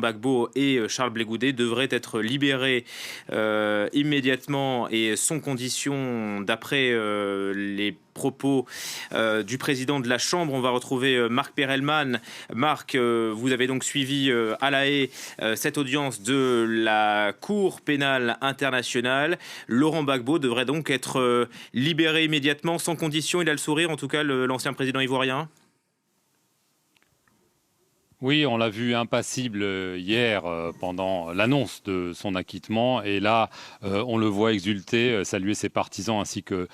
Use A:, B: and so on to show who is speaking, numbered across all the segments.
A: Gbagbo et Charles Blé Goudet devraient être libérés immédiatement et sans condition d'après les propos du président de la Chambre. On va retrouver Marc Perelman. Marc, vous avez donc suivi à La Haye cette audience de la Cour pénale internationale. Laurent Gbagbo devrait donc être libéré immédiatement, sans condition. Il a le sourire, en tout cas, l'ancien président ivoirien.
B: Oui, on l'a vu impassible hier pendant l'annonce de son acquittement. Et là, on le voit exulter, saluer ses partisans ainsi que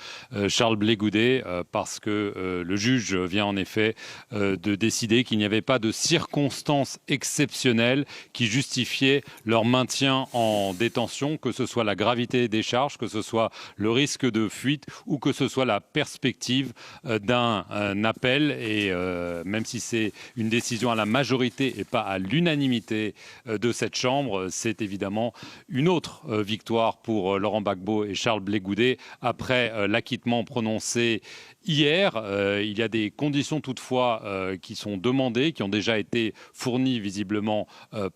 B: Charles Blé Goudet, parce que le juge vient en effet de décider qu'il n'y avait pas de circonstances exceptionnelles qui justifiaient leur maintien en détention, que ce soit la gravité des charges, que ce soit le risque de fuite ou que ce soit la perspective d'un appel. Et même si c'est une décision à la majorité et pas à l'unanimité de cette Chambre, c'est évidemment une autre victoire pour Laurent Gbagbo et Charles Blé Goudet après l'acquittement prononcé hier. Il y a des conditions toutefois qui sont demandées, qui ont déjà été fournies visiblement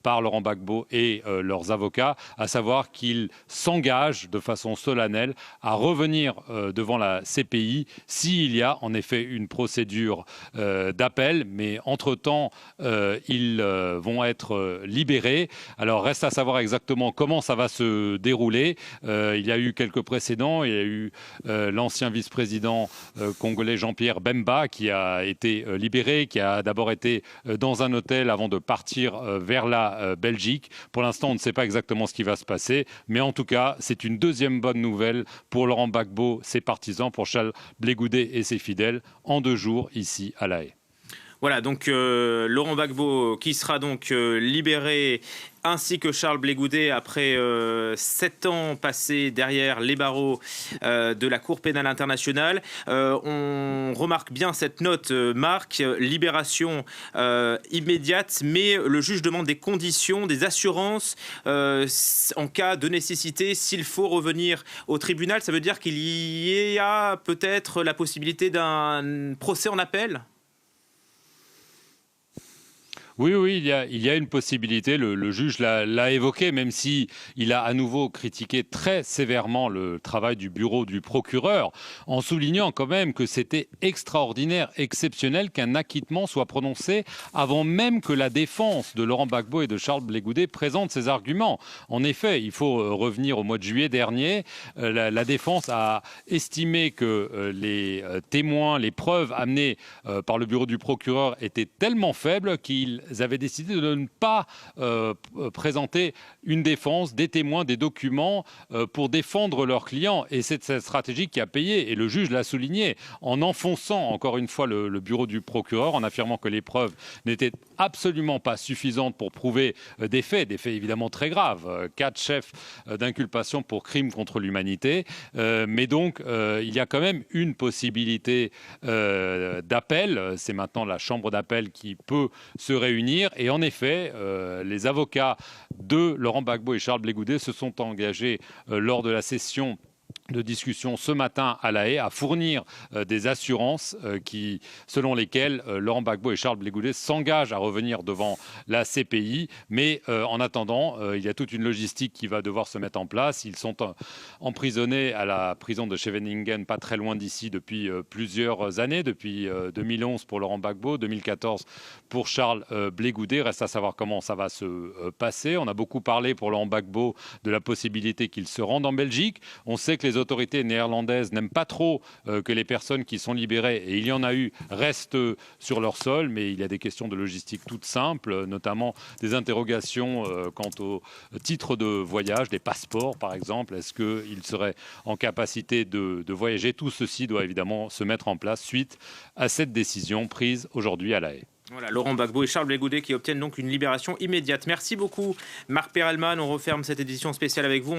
B: par Laurent Gbagbo et leurs avocats, à savoir qu'ils s'engagent de façon solennelle à revenir devant la CPI s'il y a en effet une procédure d'appel, mais entre-temps, ils vont être libérés. Alors reste à savoir exactement comment ça va se dérouler. Il y a eu quelques précédents. Il y a eu l'ancien vice-président congolais Jean-Pierre Bemba qui a été libéré, qui a d'abord été dans un hôtel avant de partir vers la Belgique. Pour l'instant, on ne sait pas exactement ce qui va se passer, mais en tout cas, c'est une deuxième bonne nouvelle pour Laurent Gbagbo, ses partisans, pour Charles Blé Goudet et ses fidèles, en 2 jours ici à La Haye.
A: Voilà, donc Laurent Gbagbo qui sera donc libéré, ainsi que Charles Blé Goudet après 7 ans passés derrière les barreaux de la Cour pénale internationale. On remarque bien cette note, Marc, libération immédiate, mais le juge demande des conditions, des assurances en cas de nécessité, s'il faut revenir au tribunal. Ça veut dire qu'il y a peut-être la possibilité d'un procès en appel ?
B: Oui, il y a une possibilité. Le juge l'a évoqué, même si il a à nouveau critiqué très sévèrement le travail du bureau du procureur, en soulignant quand même que c'était extraordinaire, exceptionnel qu'un acquittement soit prononcé avant même que la défense de Laurent Gbagbo et de Charles Blé Goudet présente ses arguments. En effet, il faut revenir au mois de juillet dernier. La défense a estimé que les témoins, les preuves amenées par le bureau du procureur étaient tellement faibles qu'ils avaient décidé de ne pas présenter une défense, des témoins, des documents pour défendre leurs clients. Et c'est cette stratégie qui a payé. Et le juge l'a souligné en enfonçant encore une fois le bureau du procureur, en affirmant que les preuves n'étaient absolument pas suffisantes pour prouver des faits évidemment très graves. 4 chefs d'inculpation pour crimes contre l'humanité. Mais donc, il y a quand même une possibilité d'appel. C'est maintenant la chambre d'appel qui peut se réunir. Et en effet, les avocats de Laurent Gbagbo et Charles Blé Goudet se sont engagés lors de la session de discussion ce matin à La Haye à fournir des assurances selon lesquelles Laurent Gbagbo et Charles Blé Goudet s'engagent à revenir devant la CPI. Mais en attendant, il y a toute une logistique qui va devoir se mettre en place. Ils sont emprisonnés à la prison de Scheveningen, pas très loin d'ici, depuis plusieurs années, depuis 2011 pour Laurent Gbagbo, 2014 pour Charles Blé Goudet. Reste à savoir comment ça va se passer. On a beaucoup parlé pour Laurent Gbagbo de la possibilité qu'il se rende en Belgique. On sait que les autorités néerlandaises n'aiment pas trop que les personnes qui sont libérées, et il y en a eu, restent sur leur sol, mais il y a des questions de logistique toutes simples, notamment des interrogations quant au titre de voyage, des passeports par exemple. Est-ce qu'ils seraient en capacité de voyager? Tout ceci doit évidemment se mettre en place suite à cette décision prise aujourd'hui à La Haye.
A: Voilà, Laurent Gbagbo et Charles Blé Goudet qui obtiennent donc une libération immédiate. Merci beaucoup Marc Perelman, on referme cette édition spéciale avec vous.